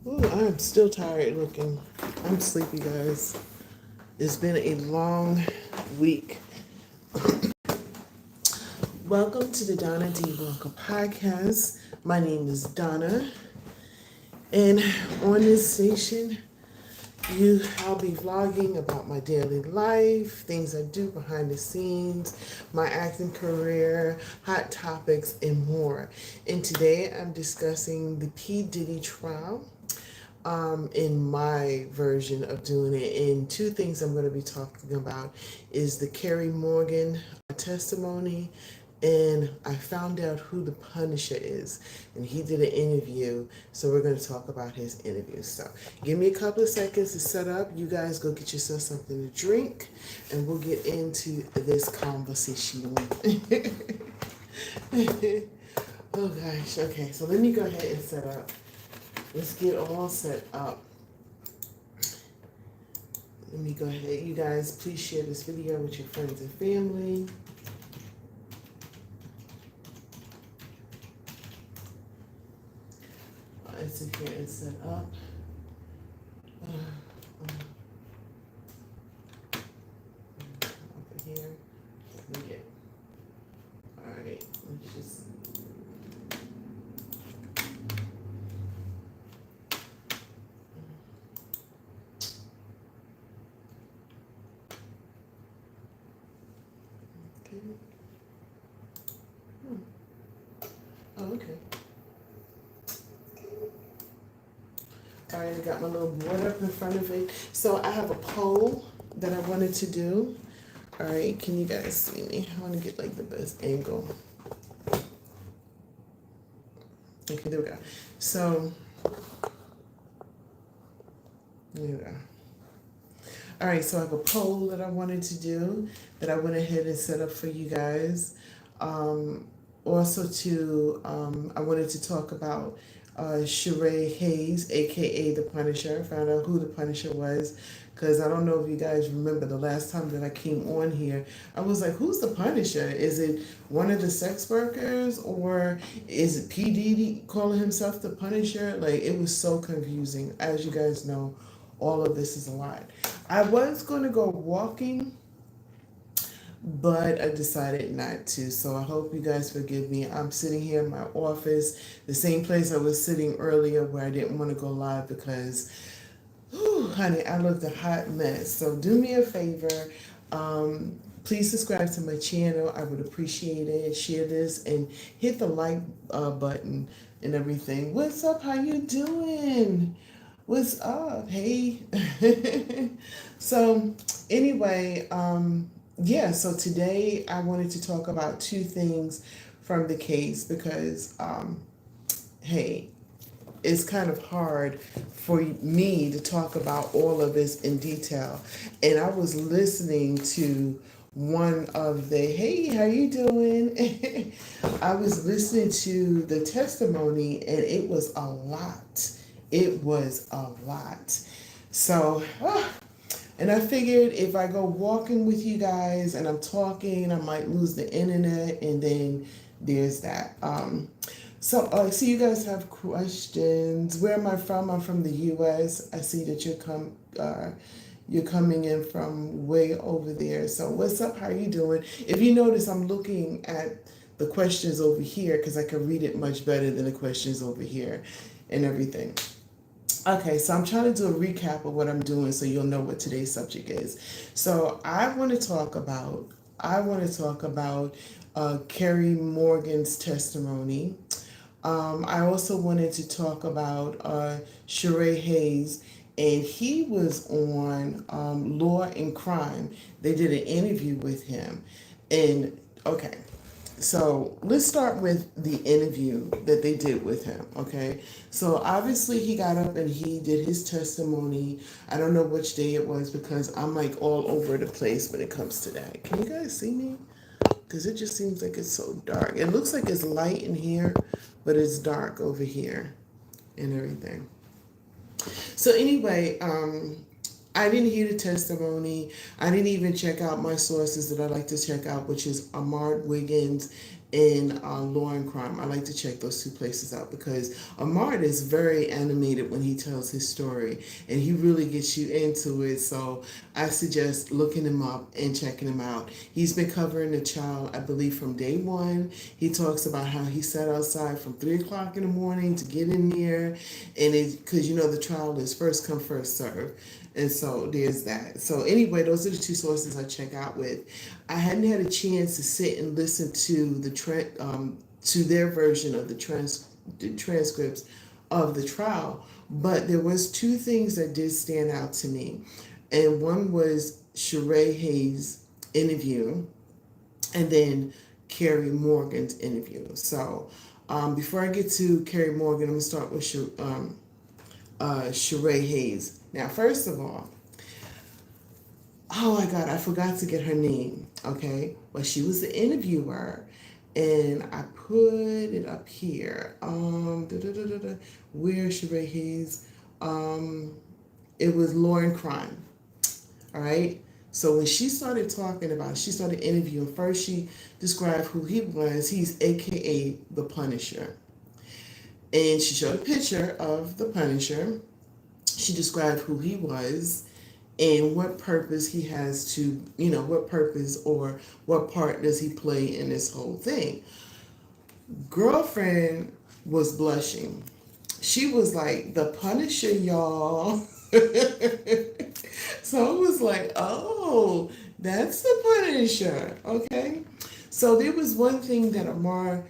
Ooh, I'm still tired looking. I'm sleepy, guys. It's been a long week. Welcome to the Donna D. Walker podcast. My name is Donna, and on this station, I'll be vlogging about my daily life, things I do behind the scenes, my acting career, hot topics, and more. And today, I'm discussing the P Diddy trial. In my version of doing it. And two things I'm going to be talking about is the Kerry Morgan testimony, and I found out who the Punisher is, and he did an interview, so we're going to talk about his interview. So give me a couple of seconds to set up. You guys go get yourself something to drink, and we'll get into this conversation. Oh gosh, okay, so let me go ahead and set up. Let's get all set up. Let me go ahead. You guys, please share this video with your friends and family. Let's sit here and set up. Over here. Let me get. All right. Let's just. Oh, okay. All right, I got my little board up in front of it. So I have a poll that I wanted to do. All right, can you guys see me? I want to get like the best angle. Okay, there we go. So, there we go. All right, so I have a poll that I wanted to do that I went ahead and set up for you guys. Also, I wanted to talk about Sharad Hayes, aka the Punisher. Found out who the Punisher was, because I don't know if you guys remember the last time that I came on here. I was like, "Who's the Punisher? Is it one of the sex workers, or is it P Diddy calling himself the Punisher?" Like, it was so confusing. As you guys know, all of this is a lot. I was going to go walking, but I decided not to. So I hope you guys forgive me. I'm sitting here in my office, the same place I was sitting earlier where I didn't want to go live because, honey, I looked a hot mess. So do me a favor. Please subscribe to my channel. I would appreciate it. Share this and hit the like button and everything. What's up? How you doing? What's up? Hey. So anyway, yeah, so today I wanted to talk about two things from the case because, hey, it's kind of hard for me to talk about all of this in detail. And I was listening to one of the, hey, how you doing? I was listening to the testimony, and it was a lot. It was a lot. So, and I figured if I go walking with you guys and I'm talking, I might lose the internet, and then there's that. So you guys have questions. Where am I from? I'm from the U.S. I see that you're coming in from way over there. So what's up? How are you doing? If you notice, I'm looking at the questions over here because I can read it much better than the questions over here and everything. Okay, so I'm trying to do a recap of what I'm doing so you'll know what today's subject is. So I want to talk about Kerry Morgan's testimony. I also wanted to talk about Sharad Hayes, and he was on Law and Crime. They did an interview with him, and okay. So let's start with the interview that they did with him, okay? So obviously he got up and he did his testimony. I don't know which day it was because I'm like all over the place when it comes to that. Can you guys see me? Because it just seems like it's so dark. It looks like it's light in here, but it's dark over here and everything. So anyway, I didn't hear the testimony. I didn't even check out my sources that I like to check out, which is Ahmad Wiggins and Law and Crime. I like to check those two places out because Ahmad is very animated when he tells his story, and he really gets you into it. So I suggest looking him up and checking him out. He's been covering the trial, I believe, from day one. He talks about how he sat outside from 3 o'clock in the morning to get in there, and it because the trial is first come first serve. And so there's that. So anyway, those are the two sources I check out with. I hadn't had a chance to sit and listen to to their version of the transcripts of the trial, but there was two things that did stand out to me, and one was Sheree Hayes' interview, and then Kerry Morgan's interview. So before I get to Kerry Morgan, I'm gonna start with Sheree Hayes. Now, first of all, oh my God, I forgot to get her name. Okay, well, she was the interviewer, and I put it up here. Where Sheree Hayes? It was Law and Crime. All right. So when she started she started interviewing. First, she described who he was. He's AKA the Punisher, and she showed a picture of the Punisher. She described who he was and what purpose he has to, what purpose or what part does he play in this whole thing. Girlfriend was blushing. She was like, the Punisher, y'all. So I was like, oh, that's the Punisher. Okay. So there was one thing that Amar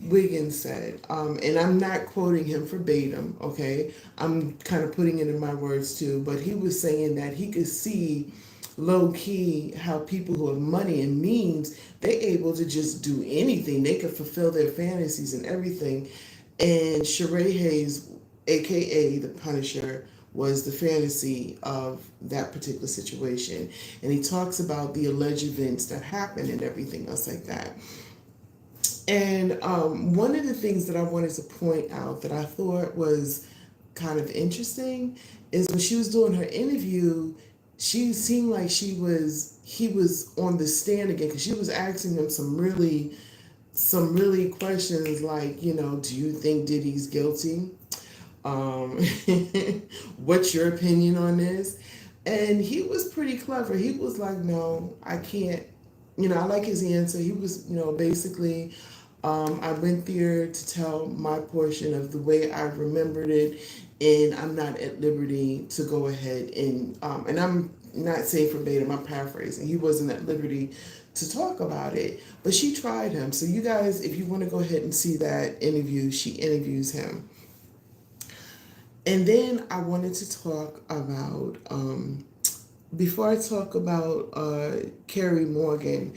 Wiggins said, and I'm not quoting him verbatim, okay? I'm kind of putting it in my words too, but he was saying that he could see low key how people who have money and means, they're able to just do anything. They could fulfill their fantasies and everything. And Sheree Hayes, aka the Punisher, was the fantasy of that particular situation. And he talks about the alleged events that happened and everything else like that. And one of the things that I wanted to point out that I thought was kind of interesting is when she was doing her interview, she seemed like he was on the stand again, because she was asking him some really questions like, do you think Diddy's guilty? What's your opinion on this? And he was pretty clever. He was like, no, I can't. I like his answer. He was, basically, I went there to tell my portion of the way I remembered it, and I'm not at liberty to go ahead and I'm not saying verbatim, I'm paraphrasing. He wasn't at liberty to talk about it, but she tried him. So you guys, if you want to go ahead and see that interview, she interviews him. And then I wanted to talk about, before I talk about Kerry Morgan,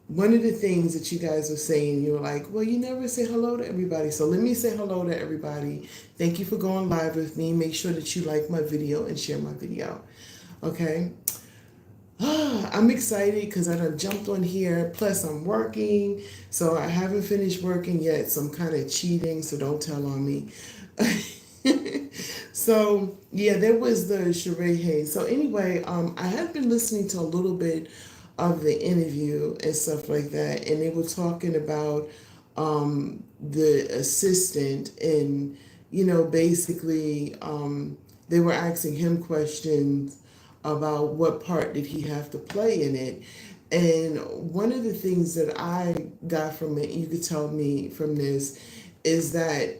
one of the things that you guys were saying, you were like, well, you never say hello to everybody. So let me say hello to everybody. Thank you for going live with me. Make sure that you like my video and share my video. Okay? I'm excited because I done jumped on here. Plus, I'm working. So I haven't finished working yet. So I'm kind of cheating. So don't tell on me. So, yeah, there was the Sheree Hayes. So anyway, I had been listening to a little bit of the interview and stuff like that, and they were talking about the assistant, and basically they were asking him questions about what part did he have to play in it. And one of the things that I got from it, you could tell me from this, is that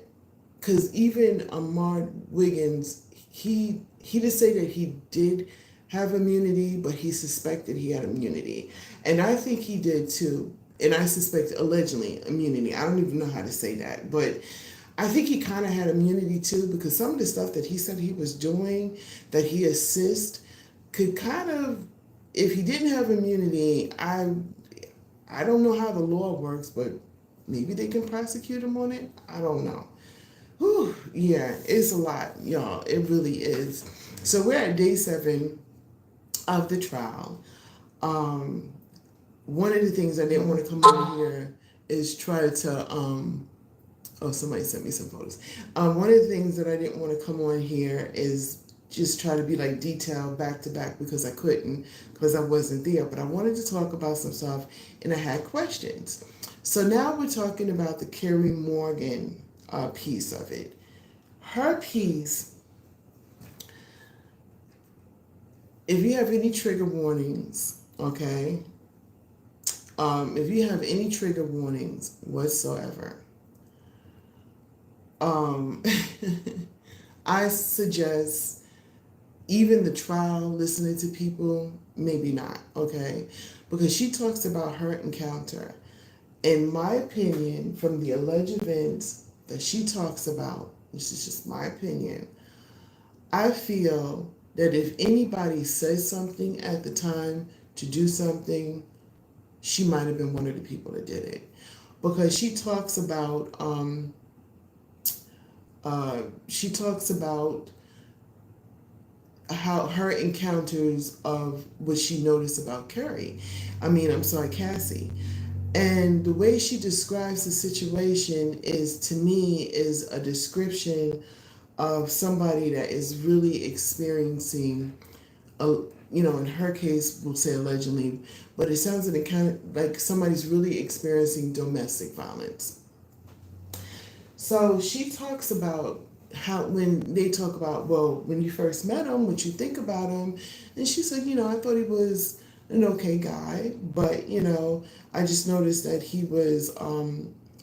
because even Ahmad Wiggins, he did say that he did have immunity, but he suspected he had immunity. And I think he did too. And I suspect allegedly immunity. I don't even know how to say that. But I think he kind of had immunity too, because some of the stuff that he said he was doing, that he assist, could kind of, if he didn't have immunity, I don't know how the law works, but maybe they can prosecute him on it. I don't know. Whew, yeah, it's a lot, y'all. It really is. So we're at day 7 of the trial. One of the things I didn't want to come over here is try to, oh, somebody sent me some photos. One of the things that I didn't want to come on here is just try to be like detailed back to back, because I couldn't, because I wasn't there. But I wanted to talk about some stuff, and I had questions. So now we're talking about the Kerry Morgan piece of it. Her piece, if you have any trigger warnings, okay, if you have any trigger warnings whatsoever, I suggest even the trial, listening to people, maybe not, okay? Because she talks about her encounter. In my opinion, from the alleged events that she talks about, this is just my opinion, I feel that if anybody says something at the time to do something, she might have been one of the people that did it. Because she talks about how her encounters of what she noticed about Cassie. And the way she describes the situation is, to me, is a description of somebody that is really experiencing, in her case, we'll say allegedly, but it sounds like somebody's really experiencing domestic violence. So she talks about how, when they talk about, well, when you first met him, what you think about him, and she said, I thought he was an okay guy, but I just noticed that he was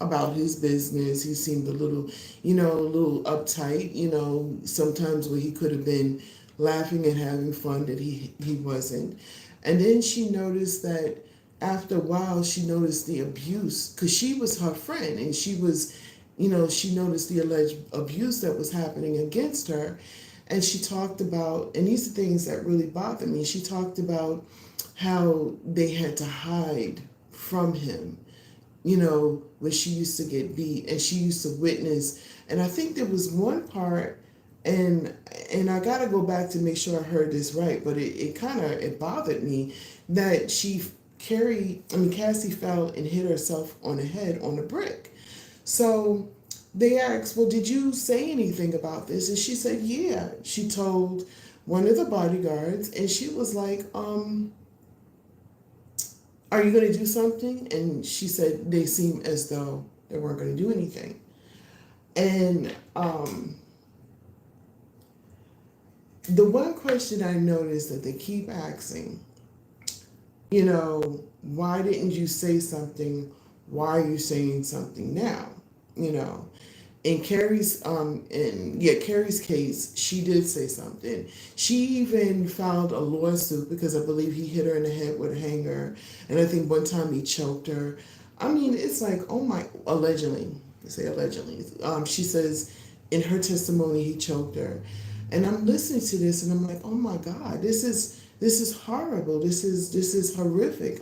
about his business. He seemed a little uptight, sometimes where he could have been laughing and having fun, that he wasn't. And then she noticed that after a while, she noticed the abuse, because she was her friend, and she noticed the alleged abuse that was happening against her. And she talked about, and these are things that really bother me, she talked about how they had to hide from him, when she used to get beat and she used to witness. And I think there was one part, and I got to go back to make sure I heard this right, but it bothered me that Cassie fell and hit herself on the head on a brick. So they asked, well, did you say anything about this? And she said, yeah. She told one of the bodyguards, and she was like, are you going to do something? And she said they seemed as though they weren't going to do anything. And the one question I noticed that they keep asking, why didn't you say something? Why are you saying something now? In Kerry's Kerry's case, she did say something. She even filed a lawsuit because I believe he hit her in the head with a hanger, and I think one time he choked her. It's like, oh my, allegedly. I say allegedly. She says in her testimony he choked her, and I'm listening to this and I'm like, oh my God, this is horrible. This is horrific.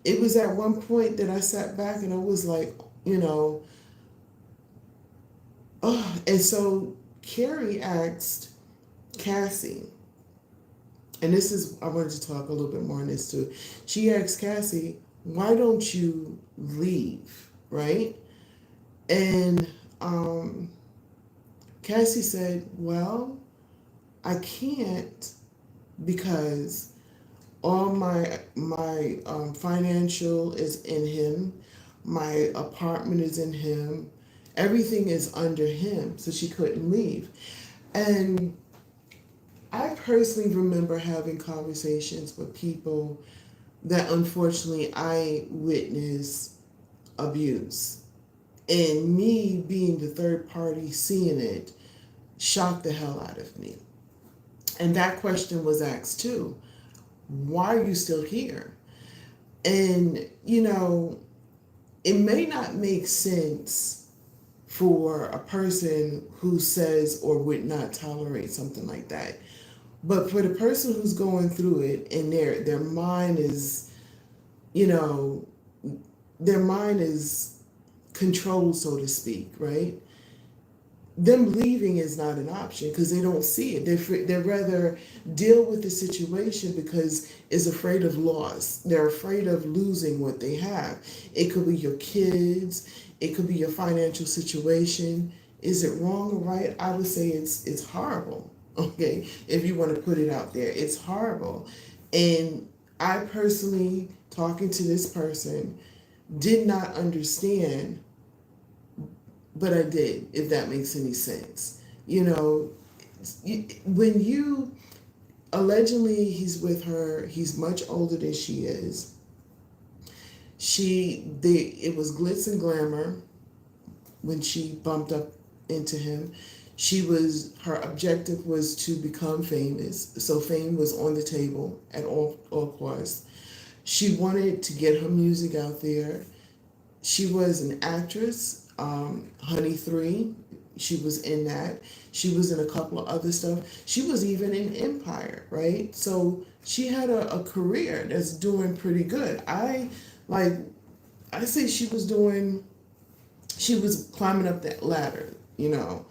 It was at one point that I sat back and I was like, oh. And so Kerry asked Cassie, and I wanted to talk a little bit more on this too. She asked Cassie, why don't you leave, right? And Cassie said, well, I can't, because all my financial is in him, my apartment is in him, everything is under him, so she couldn't leave. And I personally remember having conversations with people that unfortunately I witnessed abuse. And me being the third party seeing it shocked the hell out of me. And that question was asked too. Why are you still here? And, it may not make sense for a person who says or would not tolerate something like that. But for the person who's going through it and their mind is, their mind is controlled, so to speak, right? Them leaving is not an option because they don't see it. They rather deal with the situation because it's afraid of loss. They're afraid of losing what they have. It could be your kids. It could be your financial situation. Is it wrong or right? I would say it's horrible. Okay, if you want to put it out there, it's horrible. And I personally, talking to this person, did not understand, but I did, if that makes any sense. You know, when you allegedly he's with her, he's much older than she is. It was glitz and glamour when she bumped up into him. Her objective was to become famous, so fame was on the table at all costs. She wanted to get her music out there. She was an actress, Honey 3. She was in that. She was in a couple of other stuff. She was even in Empire, right? So she had a career that's doing pretty good. I say she was climbing up that ladder, you know.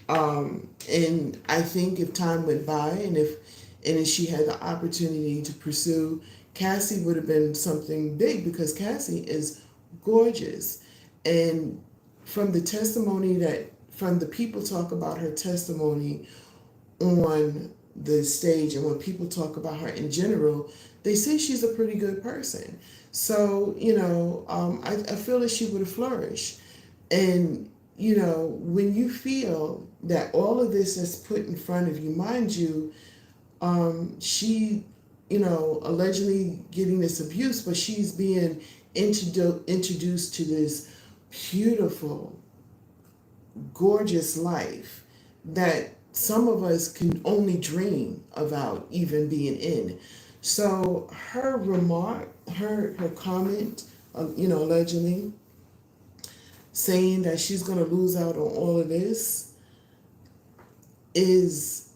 And I think if time went by and if she had the opportunity to pursue, Cassie would have been something big, because Cassie is gorgeous. And from the people talk about her testimony on the stage, and when people talk about her in general, they say she's a pretty good person. So, I feel that she would have flourished. And, when you feel that all of this is put in front of you, mind you, she, allegedly getting this abuse, but she's being introduced to this beautiful, gorgeous life that some of us can only dream about even being in. So her remark, her comment, allegedly saying that she's going to lose out on all of this is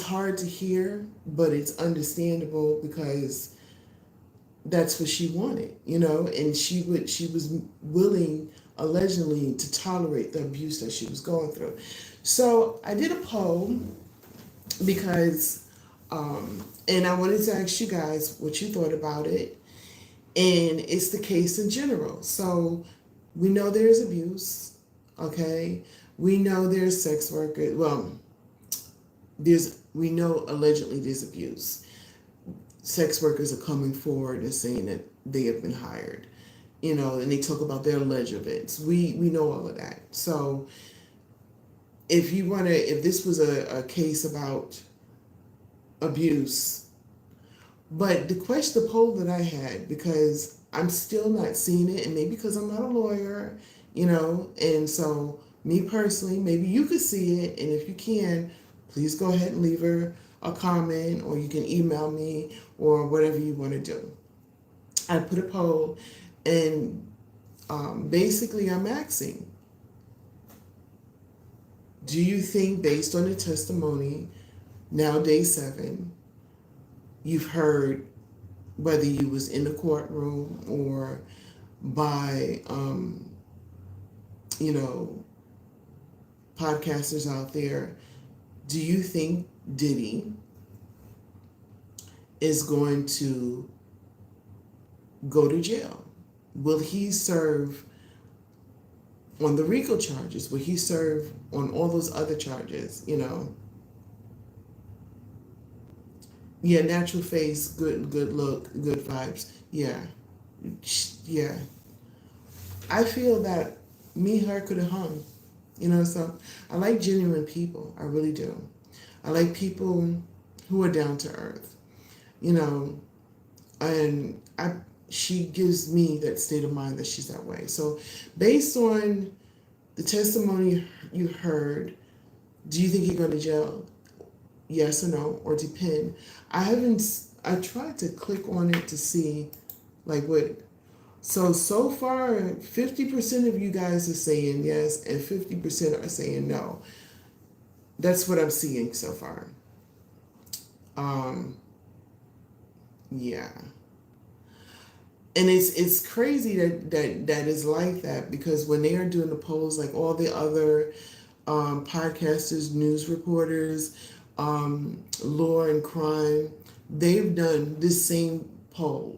hard to hear, but it's understandable, because that's what she wanted, and she was willing, allegedly, to tolerate the abuse that she was going through. So I did a poll because, and I wanted to ask you guys what you thought about it. And it's the case in general. So we know there's abuse, okay? We know there's sex workers. Well, we know allegedly there's abuse. Sex workers are coming forward and saying that they have been hired, and they talk about their alleged events. We know all of that. So if this was a case about abuse, but the poll that I had, because I'm still not seeing it, and maybe because I'm not a lawyer, and so me personally, maybe you could see it, and if you can, please go ahead and leave her a comment, or you can email me, or whatever you want to do. I put a poll, and basically I'm asking, do you think, based on the testimony, now day 7, you've heard, whether you was in the courtroom or by, podcasters out there, do you think Diddy is going to go to jail? Will he serve on the RICO charges? Will he serve on all those other charges, Yeah, natural face, good look, good vibes. Yeah. I feel that her could have hung. So I like genuine people. I really do. I like people who are down to earth. And she gives me that state of mind that she's that way. So based on the testimony you heard, do you think he's going to jail? Yes or no, or depend. I tried to click on it to see what. So far, 50% of you guys are saying yes, and 50% are saying no. That's what I'm seeing so far. Yeah. And it's crazy that is like that, because when they are doing the polls, like all the other podcasters, news reporters, law and crime, they've done this same poll.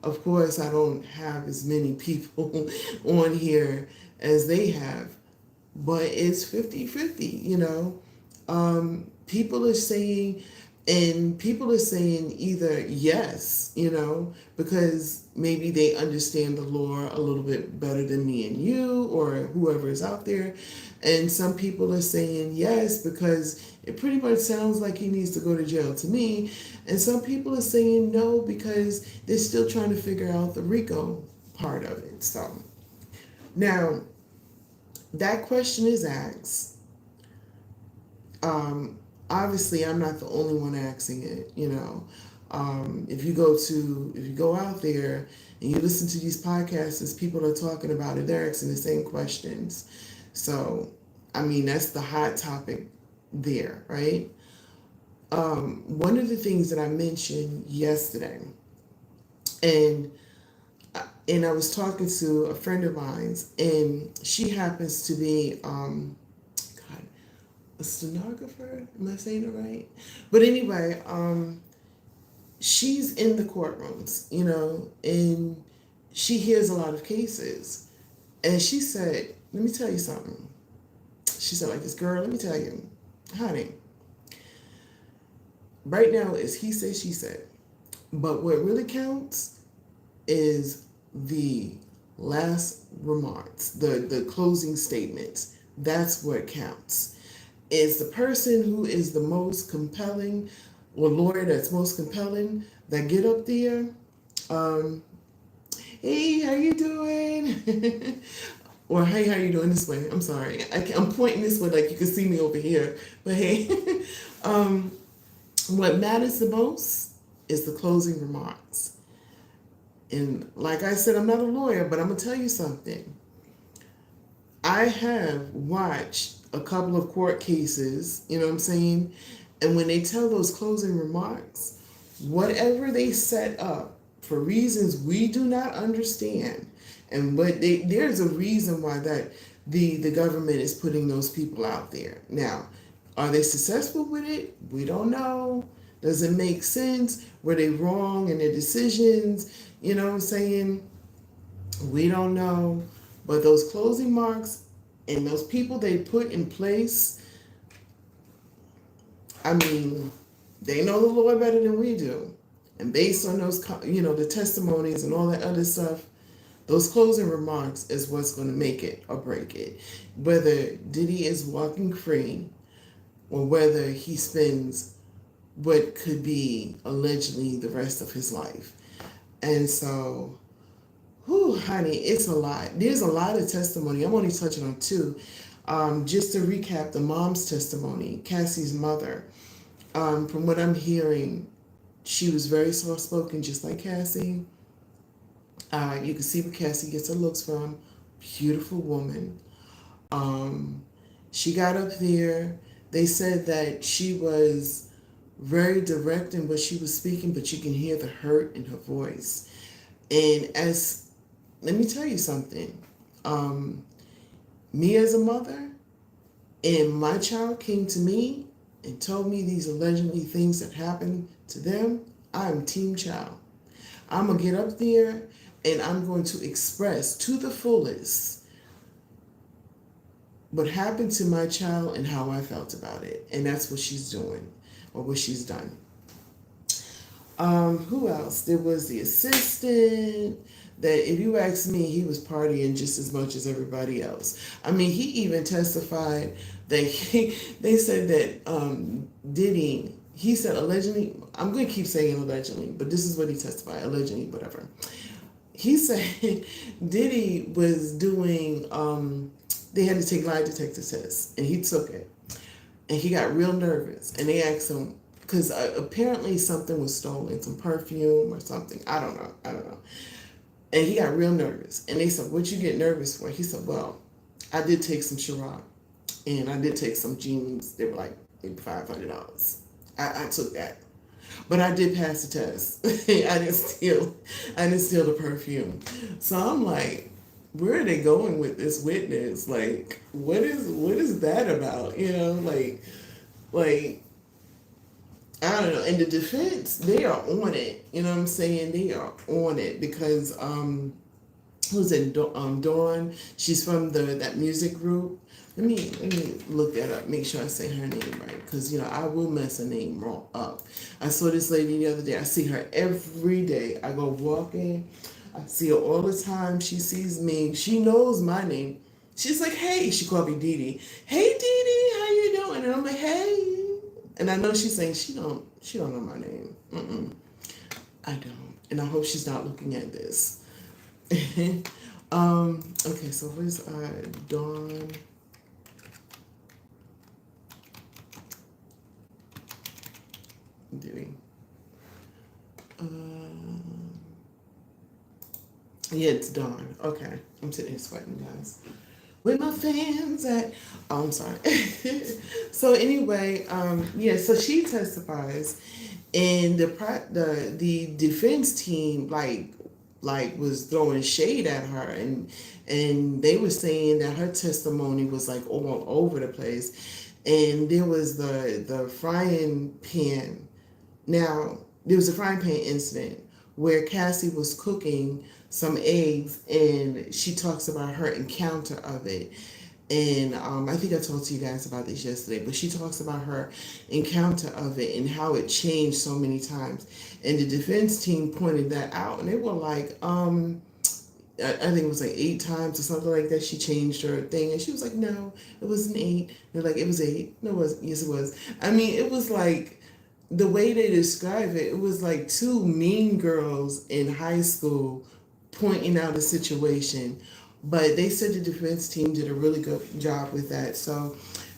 Of course, I don't have as many people on here as they have, but it's 50-50. People are saying, And people are saying either yes, because maybe they understand the law a little bit better than me and you or whoever is out there. And some people are saying yes because it pretty much sounds like he needs to go to jail to me. And some people are saying no because they're still trying to figure out the RICO part of it. So now that question is asked. Obviously, I'm not the only one asking it. If you go out there and you listen to these podcasts, as people are talking about it, they're asking the same questions. So, I mean, that's the hot topic there, right? One of the things that I mentioned yesterday, and I was talking to a friend of mine's, and she happens to be a stenographer. Am I saying it right? But anyway, she's in the courtrooms, and she hears a lot of cases. And she said, "Let me tell you something." She said, "Like this, girl, let me tell you, honey, right now is he said, she said. But what really counts is the last remarks, the closing statements. That's what counts. Is the person who is the most compelling, or lawyer that's most compelling, that get up there, hey, how you doing?" Or, "Hey, how you doing?" This way. I'm sorry. I'm pointing this way like you can see me over here. But hey, what matters the most is the closing remarks. And like I said, I'm not a lawyer, but I'm going to tell you something. I have watched a couple of court cases, you know what I'm saying? And when they tell those closing remarks, whatever they set up for reasons we do not understand, and there's a reason why that the government is putting those people out there. Now, are they successful with it? We don't know. Does it make sense? Were they wrong in their decisions? You know what I'm saying? We don't know. But those closing marks and those people they put in place, I mean, they know the law better than we do. And based on those, the testimonies and all that other stuff, those closing remarks is what's going to make it or break it. Whether Diddy is walking free or whether he spends what could be allegedly the rest of his life. And so, honey, it's a lot. There's a lot of testimony. I'm only touching on two. Just to recap the mom's testimony, Cassie's mother. From what I'm hearing, she was very soft-spoken, just like Cassie. You can see where Cassie gets her looks from. Beautiful woman. She got up there. They said that she was very direct in what she was speaking, but you can hear the hurt in her voice. And let me tell you something. Me as a mother, and my child came to me and told me these allegedly things that happened to them, I'm team child. I'm going to get up there and I'm going to express to the fullest what happened to my child and how I felt about it. And that's what she's doing, or what she's done. Who else? There was the assistant that, if you ask me, he was partying just as much as everybody else. I mean, he even testified that they said that Diddy, he said allegedly, I'm going to keep saying allegedly, but this is what he testified, allegedly, whatever. He said Diddy was doing, they had to take lie detector tests, and he took it. And he got real nervous, and they asked him, because apparently something was stolen, some perfume or something. I don't know. And he got real nervous. And they said, "What you get nervous for?" He said, "Well, I did take some Sharad, and I did take some jeans. They were like maybe $500. I took that. But I did pass the test. I didn't steal the perfume." So I'm like, where are they going with this witness? Like, what is that about? Like, I don't know. In the defense, they are on it. You know what I'm saying? They are on it because who's it? Dawn. She's from that music group. Let me look that up. Make sure I say her name right, because I will mess a name wrong up. I saw this lady the other day. I see her every day. I go walking. I see her all the time. She sees me. She knows my name. She's like, "Hey," she called me Didi. "Hey, Didi, how you doing?" And I'm like, "Hey." And I know she's saying she don't know my name. I don't. And I hope she's not looking at this. Okay, so where's Dawn? Diddy. Yeah, it's Dawn. Okay. I'm sitting here sweating, guys. Where my fans at? Oh, I'm sorry. So anyway, yeah, so she testifies, and the defense team like was throwing shade at her, and they were saying that her testimony was like all over the place, and there was the frying pan. Now, there was a frying pan incident where Cassie was cooking some eggs, and she talks about her encounter of it. And I think I talked to you guys about this yesterday, but she talks about her encounter of it and how it changed so many times. And the defense team pointed that out, and they were like, I think it was like 8 times or something like that. She changed her thing, and she was like, "No, it wasn't 8." They're like, "It was 8." No, it was. Yes, it was. I mean, it was like the way they describe it. It was like two mean girls in high school pointing out a situation. But they said the defense team did a really good job with that. So,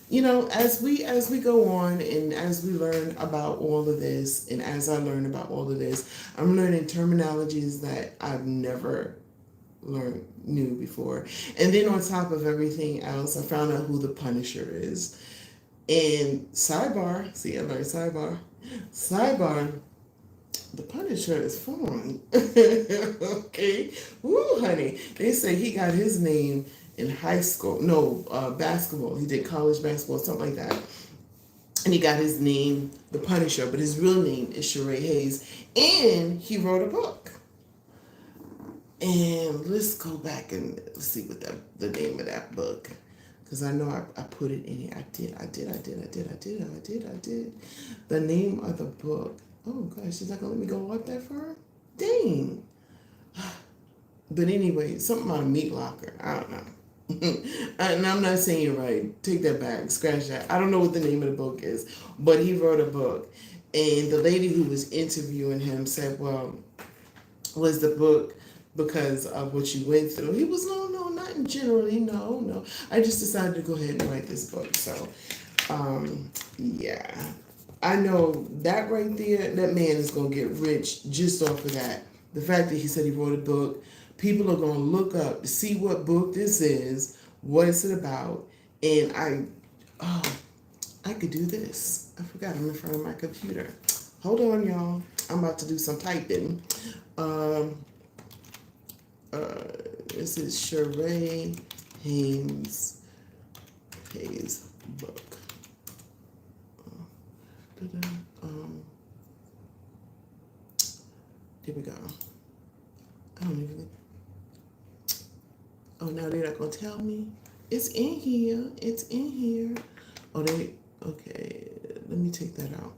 as we go on and as we learn about all of this, and as I learn about all of this, I'm learning terminologies that I've never knew before. And then on top of everything else, I found out who the Punisher is. And sidebar, see, I learned sidebar, the Punisher is fun. Okay. Woo, honey. They say he got his name in high school. No, basketball. He did college basketball, something like that. And he got his name, the Punisher, but his real name is Sharad Hayes. And he wrote a book. And let's go back and see what the name of that book. Because I know I put it in here. I did. The name of the book. Oh gosh, she's not gonna let me go up that far? Dang. But anyway, something about a meat locker. I don't know. And I'm not saying you're right. Take that back. Scratch that. I don't know what the name of the book is. But he wrote a book. And the lady who was interviewing him said, well, was the book because of what you went through? He was, no, not in generally. No. I just decided to go ahead and write this book. So, yeah. I know that right there, that man is going to get rich just off of that. The fact that he said he wrote a book, people are going to look up to see what book this is, what it's about, and I could do this. I forgot I'm in front of my computer. Hold on, y'all. I'm about to do some typing. This is Sharad Hayes' book. There we go. I don't even. Oh, now they're not gonna tell me. It's in here. Oh, okay. Let me take that out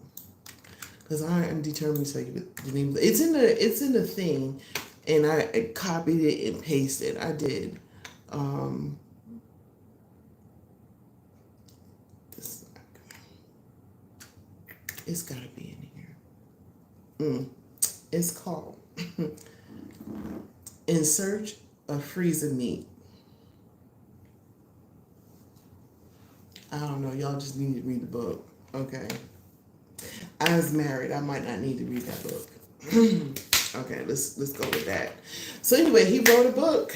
because I am determined to tell you the name. It's in the thing, and I copied it and pasted. I did. It's gotta be in here. It's called In Search of Freezer Meat. I don't know. Y'all just need to read the book. Okay. I was married. I might not need to read that book. Okay, let's go with that. So anyway, he wrote a book.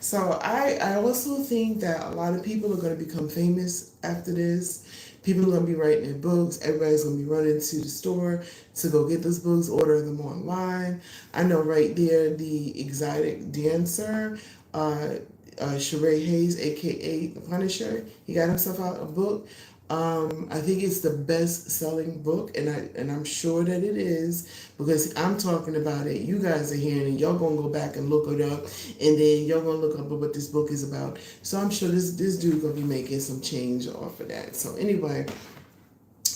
So I also think that a lot of people are going to become famous after this. People are going to be writing their books. Everybody's going to be running to the store to go get those books, order them online. I know right there, the exotic dancer, Sharad Hayes, a.k.a. The Punisher, he got himself out a book. I think it's the best-selling book, and I'm sure that it is because I'm talking about it. You guys are hearing it. Y'all gonna go back and look it up, and then y'all gonna look up what this book is about. So I'm sure this dude gonna be making some change off of that. So anyway,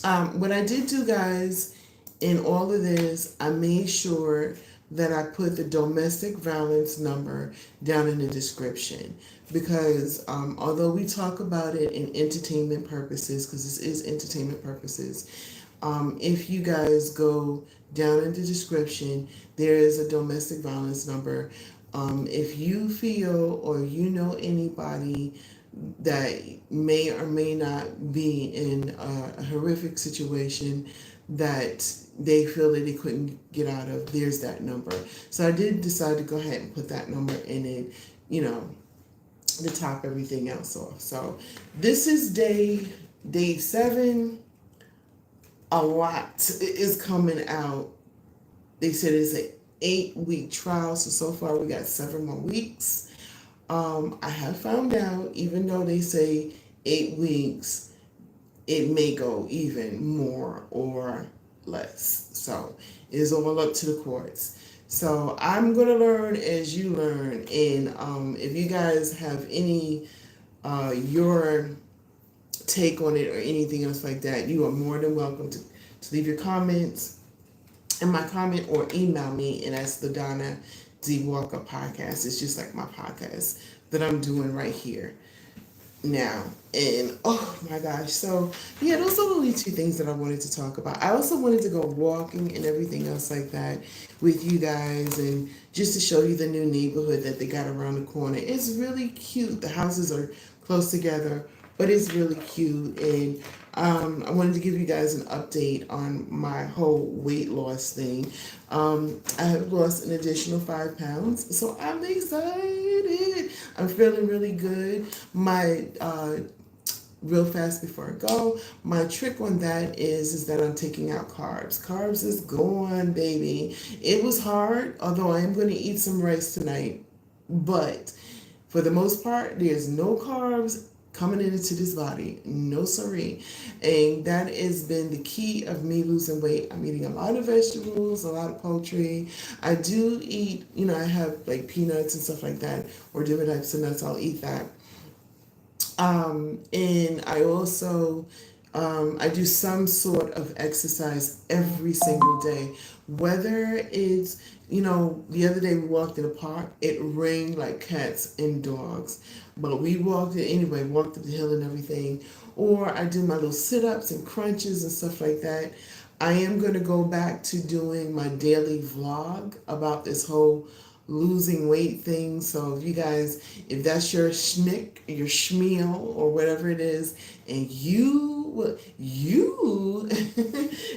what I did do, guys, in all of this, I made sure that I put the domestic violence number down in the description because although we talk about it in entertainment purposes, because this is entertainment purposes, if you guys go down in the description, there is a domestic violence number. If you feel or you know anybody that may or may not be in a horrific situation that they feel that they couldn't get out of, there's that number. So I did decide to go ahead and put that number in it, to top everything else off. So this is day 7. A lot is coming out. They said it's an 8-week trial, so far we got 7 more weeks. I have found out, even though they say 8 weeks, it may go even more or less. So it's all up to the courts. So I'm going to learn as you learn. And if you guys have any, your take on it or anything else like that, you are more than welcome to leave your comments in my comment or email me. And that's the Donna D. Walker podcast. It's just like my podcast that I'm doing right here now. And oh my gosh, so yeah, those are the only 2 things that I wanted to talk about. I also wanted to go walking and everything else like that with you guys, and just to show you the new neighborhood that they got around the corner. It's really cute. The houses are close together, but it's really cute. And I wanted to give you guys an update on my whole weight loss thing. I have lost an additional 5 pounds, so I'm excited. I'm feeling really good. My real fast before I go, my trick on that is that I'm taking out carbs. Carbs is gone, baby. It was hard, although I am going to eat some rice tonight, but for the most part, there's no carbs coming into this body. No siree. And that has been the key of me losing weight. I'm eating a lot of vegetables, a lot of poultry. I do eat, I have like peanuts and stuff like that, or different types of nuts. I'll eat that. And I also, I do some sort of exercise every single day, whether it's, the other day we walked in the park, it rained like cats and dogs, but we walked it anyway, walked up the hill and everything, or I do my little sit-ups and crunches and stuff like that. I am going to go back to doing my daily vlog about this whole losing weight thing. So if you guys, if that's your schmick, your schmeal, or whatever it is, and you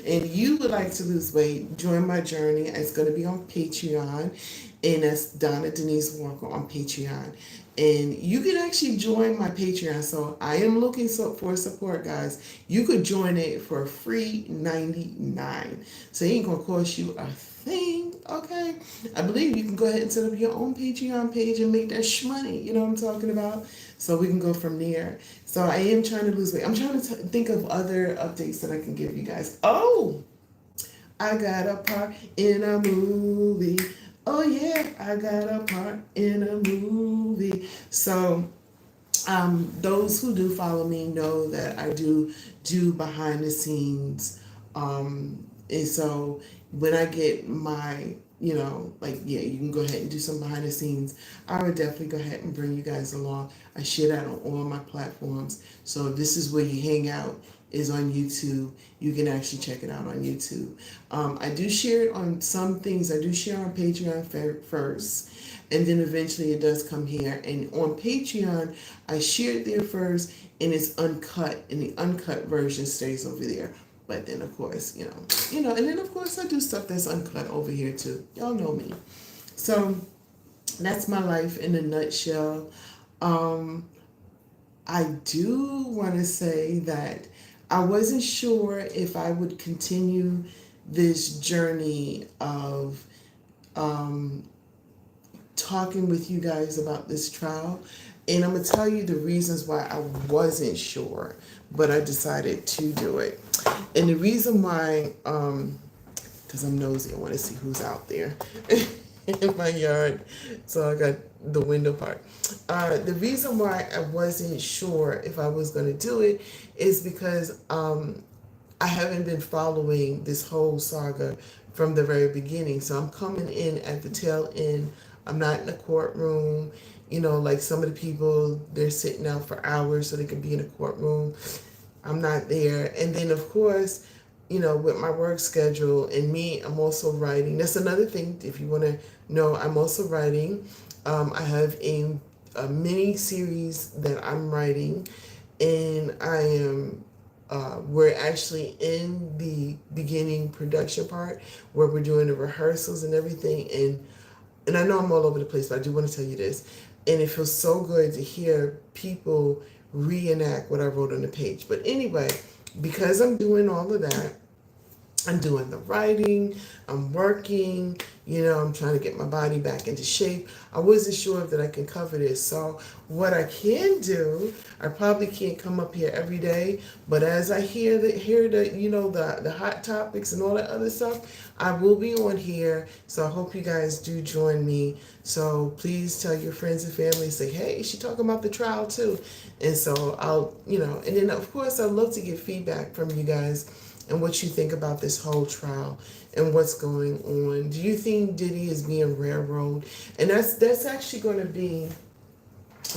and you would like to lose weight, join my journey. It's going to be on Patreon, and that's Donna Denise Walker on Patreon. And you can actually join my Patreon. So I am looking for support, guys. You could join it for free $99. So it ain't gonna cost you a thing, okay? I believe you can go ahead and set up your own Patreon page and make that shmoney. You know what I'm talking about? So we can go from there. So I am trying to lose weight. I'm trying to think of other updates that I can give you guys. Oh, I got a part in a movie. Oh yeah, I got a part in a movie. So those who do follow me know that I do behind the scenes. And so when I get my, you can go ahead and do some behind the scenes. I would definitely go ahead and bring you guys along. I share that on all my platforms. So if this is where you hang out, is on YouTube. You can actually check it out on YouTube. I do share it on some things. I do share on Patreon first, and then eventually it does come here. And on Patreon, I share it there first, and it's uncut, and the uncut version stays over there. But then, of course, and then, of course, I do stuff that's uncut over here, too. Y'all know me. So that's my life in a nutshell. I do want to say that I wasn't sure if I would continue this journey of talking with you guys about this trial. And I'm going to tell you the reasons why I wasn't sure, but I decided to do it. And the reason why, because I'm nosy, I want to see who's out there in my yard. So I got the window part. The reason why I wasn't sure if I was going to do it is because I haven't been following this whole saga from the very beginning. So I'm coming in at the tail end. I'm not in a courtroom. Like some of the people, they're sitting out for hours so they can be in a courtroom. I'm not there. And then, of course, with my work schedule and me, I'm also writing. That's another thing, if you want to know, I'm also writing. I have a mini series that I'm writing, and we're actually in the beginning production part where we're doing the rehearsals and everything. And I know I'm all over the place, but I do want to tell you this. And it feels so good to hear people reenact what I wrote on the page. But anyway, because I'm doing all of that, I'm doing the writing, I'm working, I'm trying to get my body back into shape. I wasn't sure that I can cover this. So what I can do, I probably can't come up here every day, but as I hear the hot topics and all that other stuff, I will be on here. So I hope you guys do join me. So please tell your friends and family, say, hey, she talking about the trial too. And so I'll, and then of course I'd love to get feedback from you guys and what you think about this whole trial and what's going on. Do you think Diddy is being railroaded? And that's actually going to be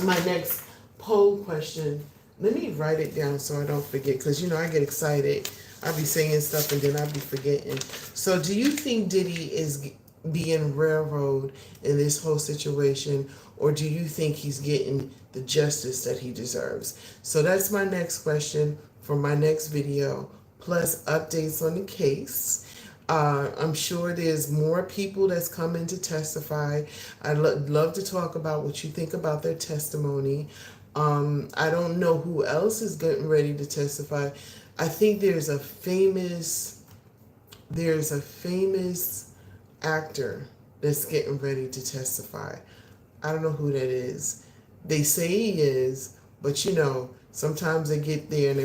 my next poll question. Let me write it down so I don't forget, because I get excited. I'll be saying stuff and then I'll be forgetting. So do you think Diddy is being railroaded in this whole situation, or do you think he's getting the justice that he deserves? So that's my next question for my next video, plus updates on the case. I'm sure there's more people that's coming to testify. I'd love to talk about what you think about their testimony. I don't know who else is getting ready to testify. I think there's a famous actor that's getting ready to testify. I don't know who that is. They say he is, but sometimes they get there and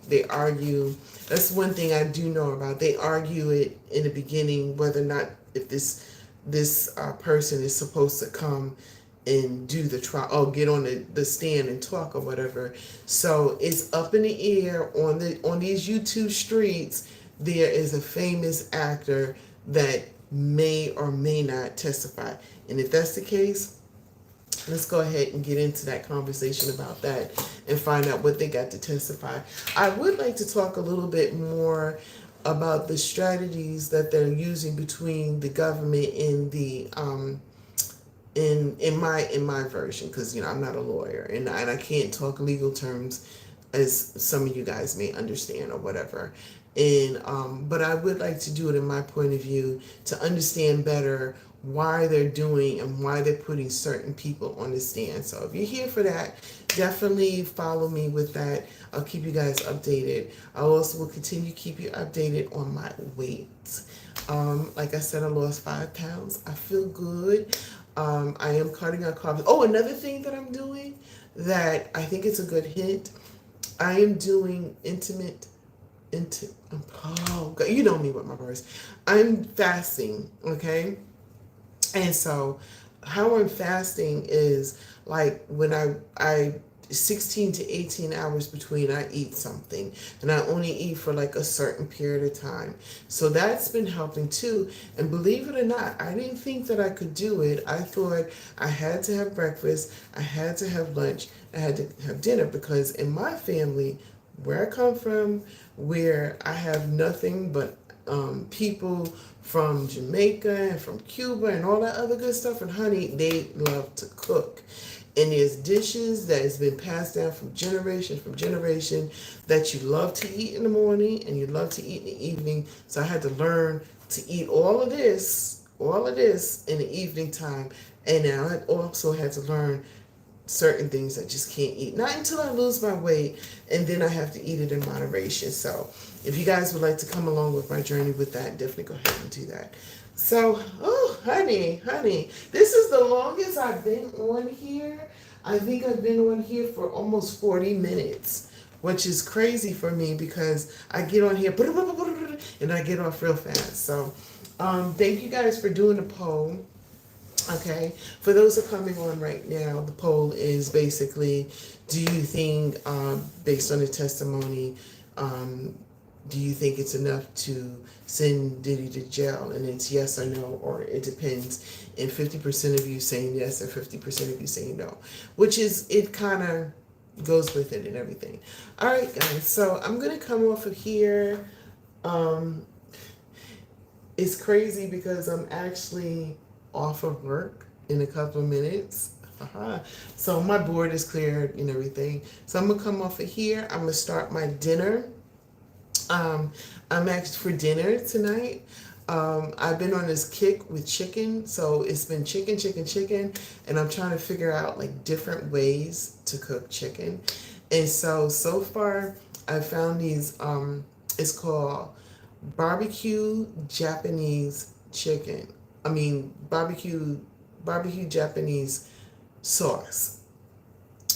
they argue. That's one thing I do know about. They argue it in the beginning whether or not if this person is supposed to come and do the trial or get on the stand and talk or whatever. So it's up in the air on these YouTube streets. There is a famous actor that may or may not testify. And if that's the case, let's go ahead and get into that conversation about that and find out what they got to testify. I would like to talk a little bit more about the strategies that they're using between the government and the in my version, because I'm not a lawyer and I can't talk legal terms as some of you guys may understand or whatever. And but I would like to do it in my point of view to understand better why they're doing and why they're putting certain people on the stand. So if you're here for that, definitely follow me with that. I'll keep you guys updated. I also will continue to keep you updated on my weight. Like I said, I lost 5 pounds. I feel good. I am cutting out carbs. Oh, another thing that I'm doing that I think it's a good hint. I am doing oh God, you know me with my words. I'm fasting, okay? And so how I'm fasting is like when I 16 to 18 hours between I eat something, and I only eat for like a certain period of time. So that's been helping too. And believe it or not, I didn't think that I could do it. I thought I had to have breakfast, I had to have lunch, I had to have dinner, because in my family, where I come from, where I have nothing but people from Jamaica and from Cuba and all that other good stuff, and honey, they love to cook. And there's dishes that has been passed down from generation that you love to eat in the morning and you love to eat in the evening. So I had to learn to eat all of this in the evening time. And now I also had to learn certain things I just can't eat. Not until I lose my weight, and then I have to eat it in moderation. So if you guys would like to come along with my journey with that, definitely go ahead and do that. So, oh, honey, this is the longest I've been on here. I think I've been on here for almost 40 minutes, which is crazy for me because I get on here and I get off real fast. So, thank you guys for doing the poll. Okay, for those who are coming on right now, the poll is basically, do you think, based on the testimony, um, do you think it's enough to send Diddy to jail? And it's yes or no, or it depends. And 50% of you saying yes, and 50% of you saying no, which is, it kind of goes with it and everything. All right, guys, so I'm going to come off of here. Um, it's crazy because I'm actually off of work in a couple of minutes. So my board is cleared and everything. So I'm gonna come off of here. I'm gonna start my dinner. I'm actually for dinner tonight. I've been on this kick with chicken, so it's been chicken, and I'm trying to figure out like different ways to cook chicken. And so far I found these. It's called barbecue Japanese chicken. I mean barbecue Japanese sauce.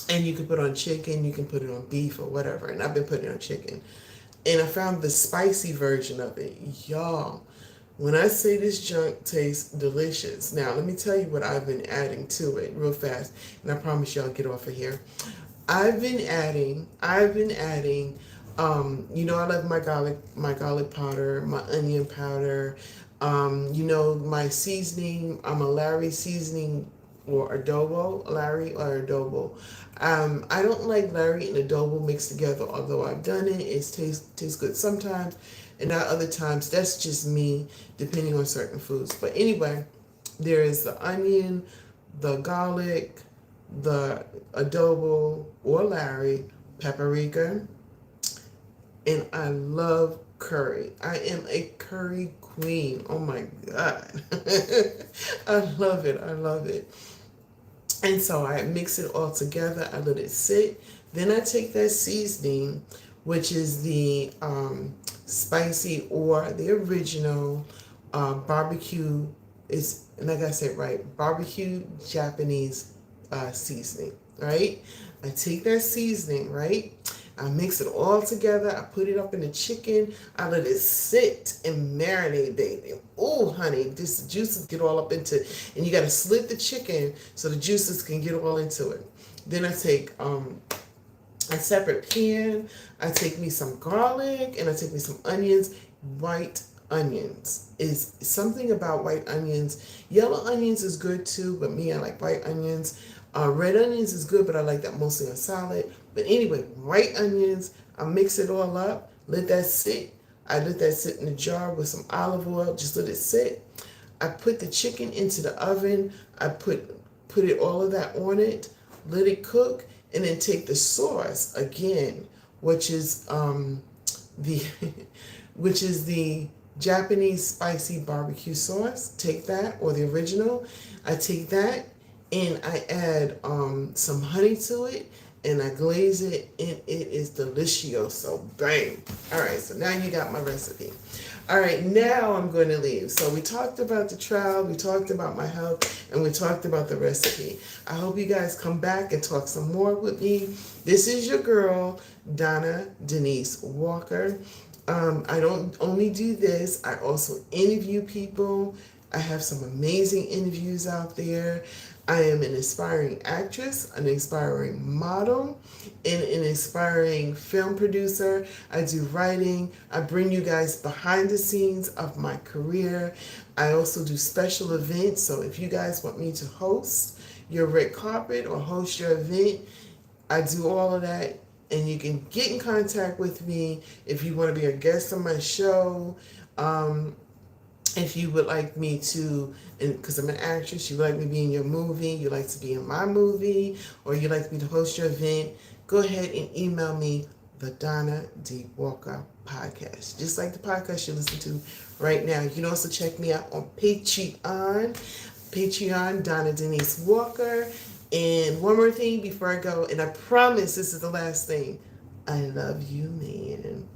And you can put on chicken, you can put it on beef or whatever. And I've been putting it on chicken. And I found the spicy version of it. Y'all, when I say this junk tastes delicious. Now, let me tell you what I've been adding to it real fast. And I promise you I'll get off of here. I've been adding, I love my garlic powder, my onion powder, my seasoning. I'm a Larry seasoning or adobo, Larry or adobo. I don't like Larry and adobo mixed together, although I've done it. It tastes good sometimes, and not other times. That's just me, depending on certain foods. But anyway, there is the onion, the garlic, the adobo or Larry, paprika, and I love curry. I am a curry queen. Oh my God. I love it. And so I mix it all together. I let it sit. Then I take that seasoning, which is the spicy or the original barbecue. It's, like I said, right, barbecue Japanese seasoning, right? I take that seasoning, right? I mix it all together. I put it up in the chicken. I let it sit and marinate, baby. Oh, honey, this juices get all up into it. And you got to slit the chicken so the juices can get all into it. Then I take a separate pan. I take me some garlic and I take me some onions, white onions. Is something about white onions. Yellow onions is good too, but me, I like white onions. Red onions is good, but I like that mostly on salad. But anyway, white onions, I mix it all up, let that sit. I let that sit in a jar with some olive oil, just let it sit. I put the chicken into the oven. I put it all of that on it, let it cook, and then take the sauce again, which is the Japanese spicy barbecue sauce. Take that, or the original. I take that and I add some honey to it, and I glaze it, and it is delicioso. Bang. All right, so now you got my recipe. All right, now I'm going to leave. So we talked about the trial, we talked about my health, and we talked about the recipe. I hope you guys come back and talk some more with me. This is your girl, Donna Denise Walker. I don't only do this, I also interview people. I have some amazing interviews out there. I am an aspiring actress, an inspiring model, and an inspiring film producer. I do writing. I bring you guys behind the scenes of my career. I also do special events. So if you guys want me to host your red carpet or host your event, I do all of that. And you can get in contact with me if you want to be a guest on my show. If you would like me to, because I'm an actress, you would like me to be in your movie, you like to be in my movie, or you like me to host your event, go ahead and email me, the Donna D. Walker Podcast. Just like the podcast you listen to right now. You can also check me out on Patreon, Donna Denise Walker. And one more thing before I go, and I promise this is the last thing. I love you, man.